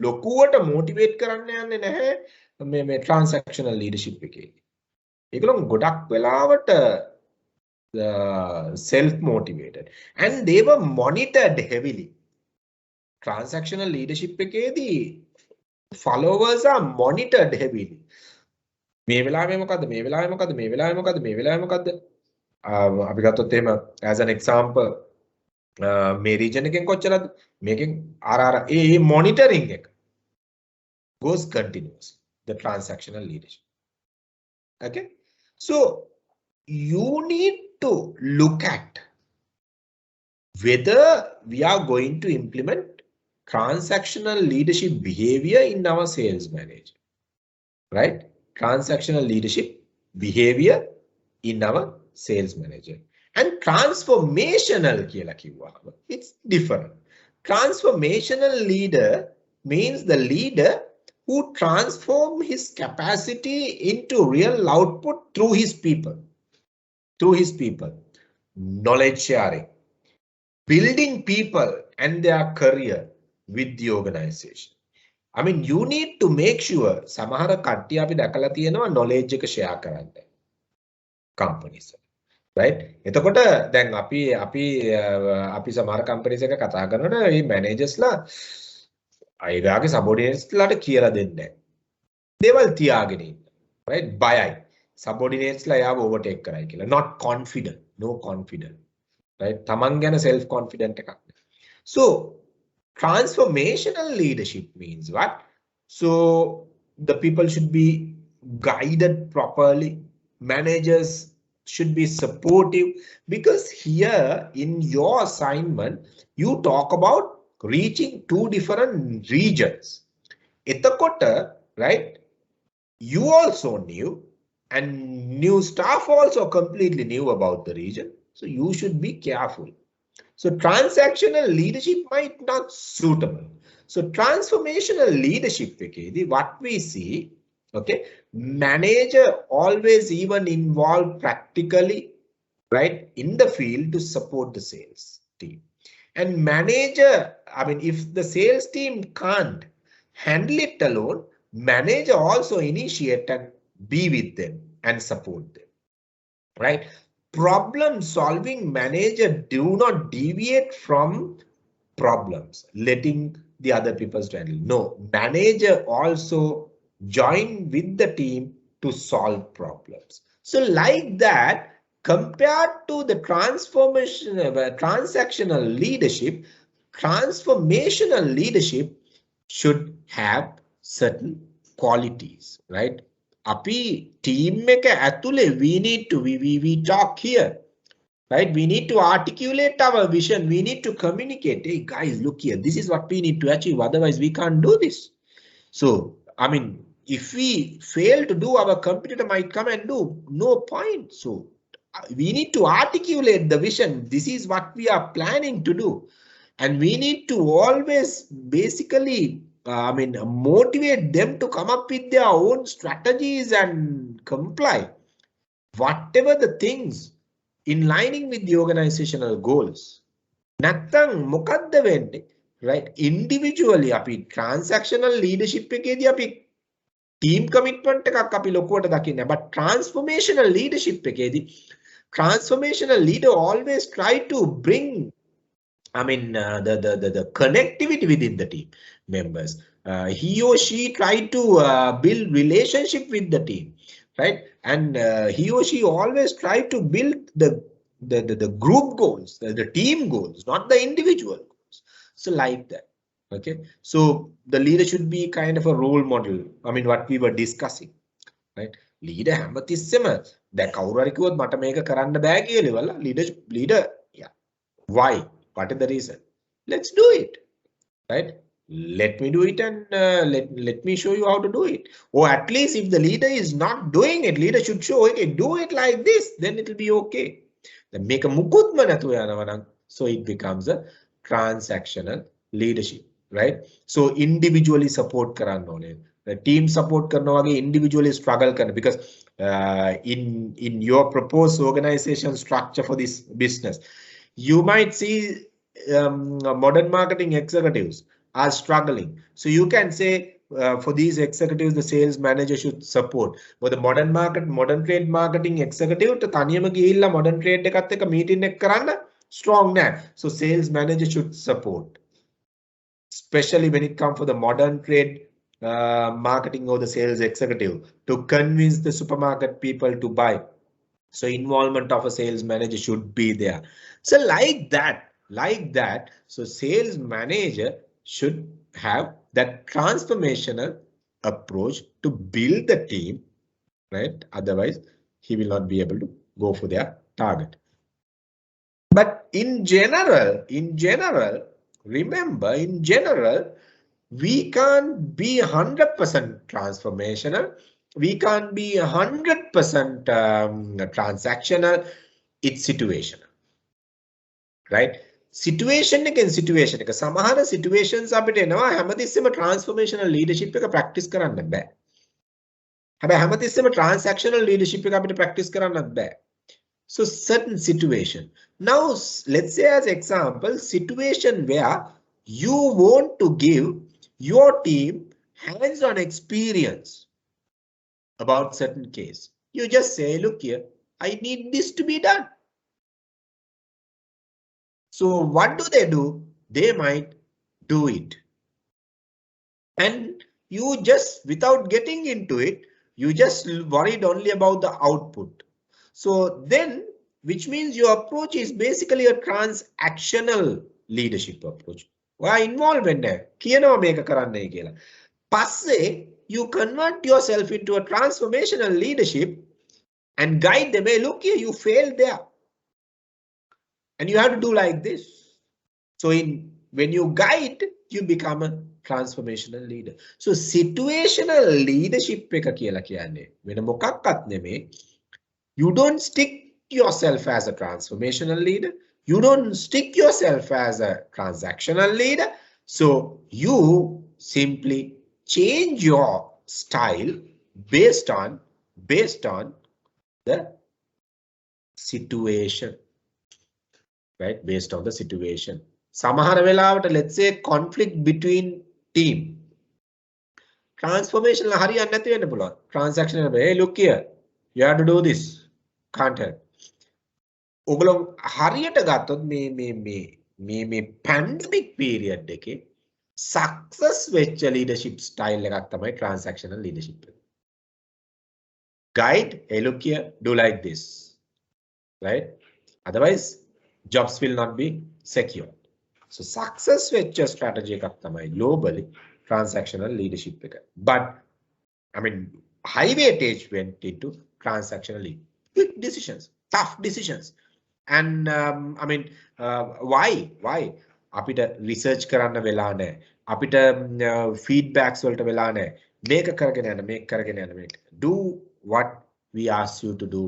ලොකුවට මොටිවේට් කරන්න යන්නේ නැහැ මේ transactional leadership එකේ. ඒගොල්ලෝ ගොඩක් වෙලාවට self motivated and they were monitored heavily. Transactional leadership එකේදී followers are monitored heavily. මේ වෙලාවේ මොකද්ද මේ වෙලාවේ මොකද්ද මේ වෙලාවේ මොකද්ද මේ වෙලාවේ මොකද්ද අපි ගත්තොත් එහෙම as an example මේ region එකෙන් කොච්චරද මේකෙන් අර ඒ monitoring එක goes continuous, the transactional leadership. Okay, so you need to look at whether we are going to implement transactional leadership behavior in our sales manager, right? Transactional leadership behavior in our sales manager. And transformational කියලා කිව්වම it's different. Transformational leader means the leader who transform his capacity into real output through his people. Knowledge sharing, building people and their career with the organization. I mean, you need to make sure සමහර කට්ටිය අපි දැකලා තියෙනවා knowledge එක share කරන්න companies. Right? එතකොට දැන් අපි සමහර companies එක කතා කරනකොට මේ managers-ලා අයගාගේ subordinates ලාට කියලා දෙන්නේ නැහැ. දේවල් තියාගෙන ඉන්න. Right? බයයි. Subordinates ලා යාව overtake කරයි කියලා. Not confident. No confident. Right? තමන් ගැන self confident එකක්. So transformational leadership means what? So the people should be guided properly. Managers should be supportive, because here in your assignment you talk about reaching 2 different regions. Etakota, right? You also knew, and new staff also completely knew about the region. So you should be careful. So transactional leadership might not suitable. So transformational leadership, what we see, okay, manager always even involved practically, right, in the field to support the sales team. And manager, I mean, if the sales team can't handle it alone, manager also initiate and be with them and support them, right? Problem solving manager do not deviate from problems, letting the other people to handle. No, manager also join with the team to solve problems. So like that, compared to the transactional leadership, transformational leadership should have certain qualities, right? Api team එක ඇතුලේ we need to we talk here, right? We need to articulate our vision. We need to communicate. Hey guys, look here. This is what we need to achieve. Otherwise, we can't do this. So, I mean, if we fail to do, our competitor might come and do. No point. So, we need to articulate the vision. This is what we are planning to do. And we need to always basically motivate them to come up with their own strategies and comply. Whatever the things in lining with the organizational goals. නැත්තම් මොකද්ද වෙන්නේ? Right? Individually අපි transactional leadership එකේදී අපි team commitment එකක් අපි ලොකුවට දකින්නේ. But transformational leadership එකේදී transformational leader always try to bring the connectivity within the team members. He or she try to build relationship with the team, right? And he or she always try to build the group goals, the team goals, not the individual goals. So like that, okay? So the leader should be kind of a role model. I mean, what we were discussing, right? Leader හැමතිස්සෙම දැන් කවුරු හරි කිව්වොත් මට මේක කරන්න බෑ කියලා leader, yeah. Why? What is the reason? Let's do it, right? Let me do it, and let me show you how to do it. Or at least if the leader is not doing it, leader should show, okay, do it like this, then it will be okay. Then make a mukutma nathu yanawa nan, so it becomes a transactional leadership, right? So individually support karanna one, the team support karna wage individually struggle karna, because in your proposed organization structure for this business, you might see modern marketing executives are struggling. So you can say for these executives, the sales manager should support. For the modern trade marketing executive, to taniyama gihilla modern trade ekath ekka meeting ek karanna strong naha. So sales manager should support, especially when it comes for the modern trade marketing or the sales executive to convince the supermarket people to buy. So involvement of a sales manager should be there. So like that. So sales manager should have that transformational approach to build the team, right? Otherwise, he will not be able to go for their target. But in general, remember, in general, we can't be 100% transformational. We can't be 100% transactional. It's situational, right? Situation again, situation. Samahara situations අපිට එනවා හැමතිස්සෙම transformational leadership එක practice කරන්න බෑ. හැබැයි හැමතිස්සෙම transactional leadership එක අපිට practice කරන්නත් බෑ. So certain situation. Now let's say as example, situation where you want to give your team hands-on experience about certain case. You just say, look here, I need this to be done. So what do? They might do it. And you just, without getting into it, you just worried only about the output. So then, which means your approach is basically a transactional leadership approach. Why involvement there? Kiyanawa meka karanne kiyala. Passe you convert yourself into a transformational leadership and guide them. Hey, look here, you failed there. And you have to do like this. So when you guide, you become a transformational leader. So situational leadership එක කියලා කියන්නේ වෙන මොකක්වත් නෙමෙයි. You don't stick yourself as a transformational leader. You don't stick yourself as a transactional leader. So you simply change your style based on the situation, right? Based on the situation. Samahara වෙලාවට, let's say conflict between team. Transformational හරියන්නේ නැති වෙන්න පුළුවන්. Transactional, hey, look here, you have to do this. Can't help. ඔගොල්ලෝ හරියට ගත්තොත් මේ pandemic period එකේ success වෙච්ච leadership style එකක් තමයි transactional leadership. Guide, hey, look here, do like this, right? Otherwise, jobs will not be secure. So success වෙච්ච strategy එකක් තමයි globally transactional leadership එක. But I mean, high weightage went into transactional leadership. Quick decisions, tough decisions. And I mean, why? අපිට research කරන්න වෙලා නැහැ. අපිට feedbacks වලට වෙලා නැහැ. මේක කරගෙන යන්න. Do what we ask you to do,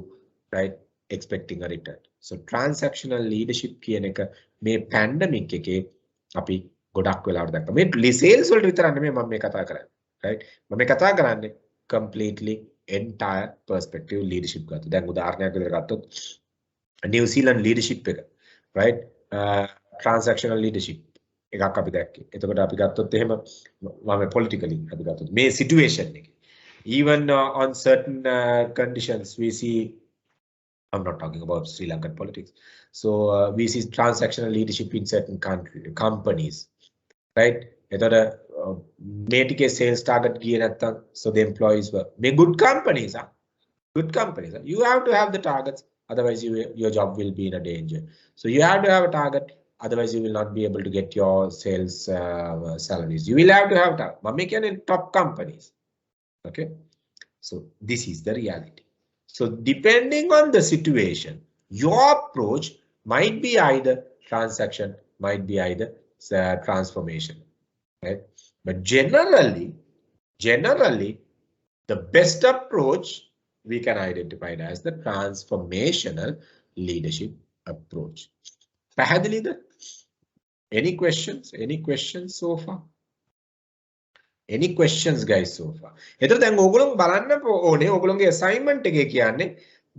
right? Expecting a return. So transactional leadership කියන එක මේ pandemic එකේ අපි ගොඩක් වෙලාවට දැක්කා. මේ sales වලට විතරක් නෙමෙයි මම මේ කතා කරන්නේ, right? මම මේ කතා කරන්නේ completely entire perspective leadership ගත්තා. දැන් උදාහරණයක් විදිහට ගත්තොත් New Zealand leadership එක, right? Transactional leadership එකක් අපි දැක්කේ. එතකොට අපි ගත්තොත් එහෙම මම politically අපි ගත්තොත් මේ situation එකේ even on certain conditions we see, I'm not talking about Sri Lankan politics. So we see transactional leadership in certain companies, right? මේ ටිකේ sales target ගියේ නැත්තම්, so the employees were good companies. You have to have the targets, otherwise your job will be in a danger. So you have to have a target, otherwise you will not be able to get your sales salaries. You will have to have target. මම කියන්නේ top companies. Okay, so this is the reality. So depending on the situation, your approach might be either transaction, might be either transformation, right? But generally, the best approach we can identify it as the transformational leadership approach. පැහැදිලිද? Any questions so far? Any questions guys so far? එතකොට දැන් ඕගොල්ලෝ බලන්න ඕනේ ඕගොල්ලෝගේ assignment එකේ කියන්නේ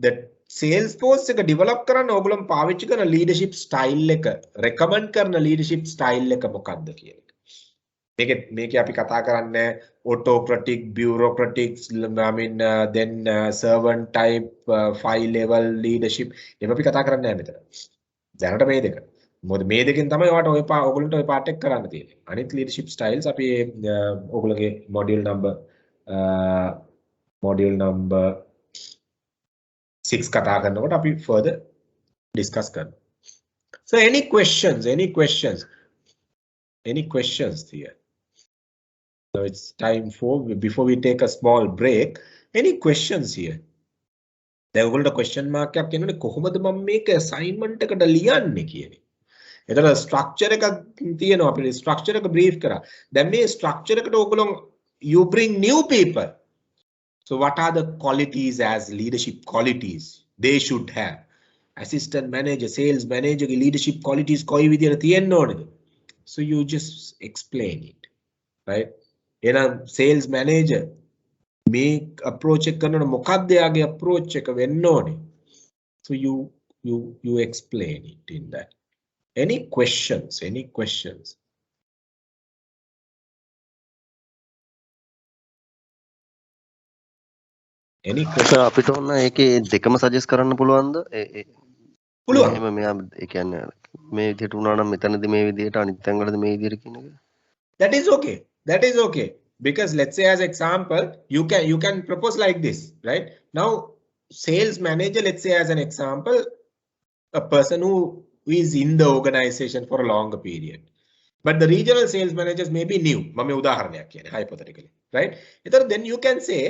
the Salesforce එක develop කරන්න ඕගොල්ලෝ පාවිච්චි කරන leadership style එක recommend කරන leadership style එක මොකක්ද කියන එක. මේක අපි කතා කරන්නේ autocratic, bureaucratic, I mean then servant type, 5 level leadership. ඒව අපි කතා කරන්නේ නැහැ මෙතන. දැනට මේ දෙක. මොකද මේ දෙකෙන් තමයි ඔයාලට ඔයගොල්ලන්ට ඔය පාර්ට් එක කරන්න තියෙන්නේ. අනිත් leadership styles අපි ඔයගොල්ලෝගේ module number 6 කතා කරනකොට අපි further discuss කරනවා. So any questions here? So it's time for, before we take a small break, any questions here? දැන් ඔයගොල්ලන්ට question mark එකක් එනවනේ කොහොමද මම මේක assignment එකට ලියන්නේ කියන එක. එතන structure එකක් තියෙනවා අපිට structure එක brief කරා. දැන් මේ structure එකට ඔයගොල්ලෝ you bring new people. So what are the qualities as leadership qualities they should have? Assistant manager, sales manager ki leadership qualities koi විදියට තියෙන්න ඕනේද? So you just explain it, right? එහෙනම් sales manager මේ approach එක කරනකොට මොකක්ද යාගේ approach එක වෙන්න ඕනේ? So you explain it in that. Any questions? Any questions? Any questions? අපිට ඕන ඒකේ දෙකම සජෙස්ට් කරන්න පුළුවන්ද? පුළුවන්. එහෙම මෙයා ඒ කියන්නේ මේ විදිහට වුණා නම් මෙතනදී මේ විදිහට අනිත් තැන් වලදී මේ විදිහට කියන එක. That is okay. That is okay. Because let's say as example, you can propose like this, right? Now, sales manager, let's say as an example, a person who is in the organization for a longer period. But the regional sales managers may be new. මම උදාහරණයක් කියන්නේ hypothetically, right? Then you can say,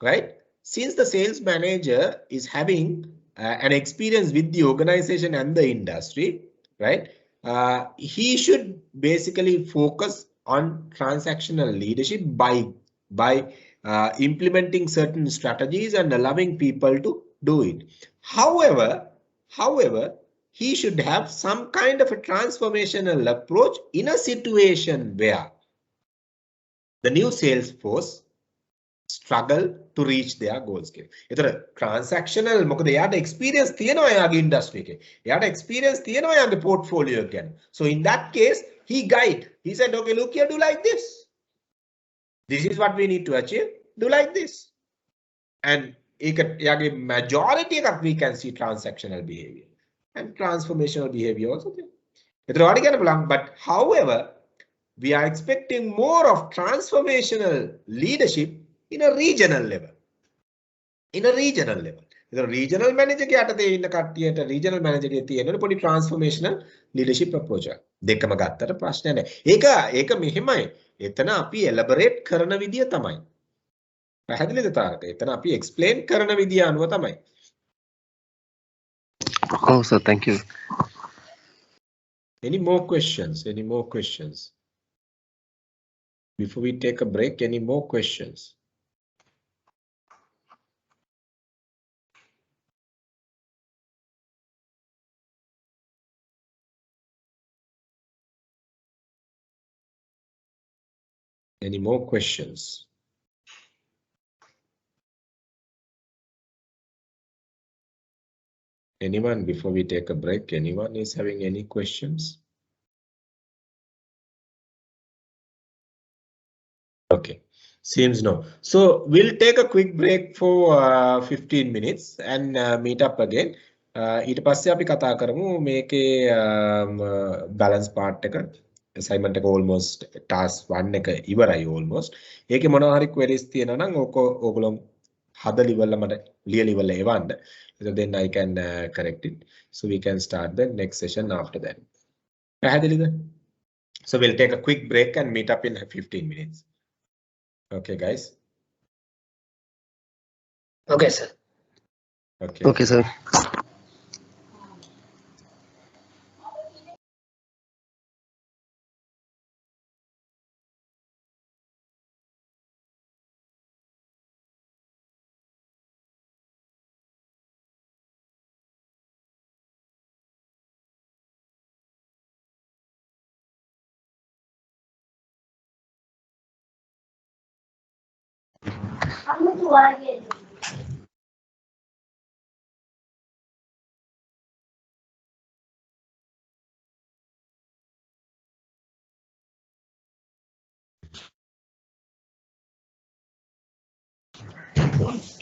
right? Since the sales manager is having an experience with the organization and the industry, right? He should basically focus on transactional leadership by implementing certain strategies and allowing people to do it. However, he should have some kind of a transformational approach in a situation where the new sales force struggle to reach their goals. ඒතර transactional මොකද එයාට experience තියෙනවා එයාගේ industry එකේ. එයාට experience තියෙනවා එයාගේ portfolio එක ගැන. So in that case he guide. He said, okay, look here, do like this. This is what we need to achieve. Do like this. And එයාගේ majority එකක් we can see transactional behavior and transformational behavior also there. ඒතර ඔයාලට කියන්න බලන්න, but however we are expecting more of transformational leadership in a regional level. The regional manager ke යටතේ ඉන්න කට්ටියට regional manager ගේ තියෙන පොඩි transformational leadership approach එක. දෙකම ගත්තට ප්‍රශ්න නැහැ. ඒක මෙහෙමයි. එතන අපි elaborate කරන විදිය තමයි. පැහැදිලිද තාරක? එතන අපි explain කරන විදිය අනුව තමයි. Oh sir, thank you. Any more questions? Before we take a break, any more questions? Any more questions? Anyone before we take a break? Anyone is having any questions? Okay, seems no. So we'll take a quick break for 15 minutes and meet up again. ඊට පස්සේ අපි කතා කරමු මේකේ balance part එක. assignment එක almost task 1 එක ඉවරයි almost. ඒකේ මොනවා හරි queries තියෙනවා නම් ඕගොල්ලෝ හදලා ඉවරලා මට ලියලා ඉවරලා එවන්න. So then I can correct it. So we can start the next session after that. පැහැදිලිද? So we'll take a quick break and meet up in 15 minutes. Okay, guys. Okay, sir. Okay, sir. on.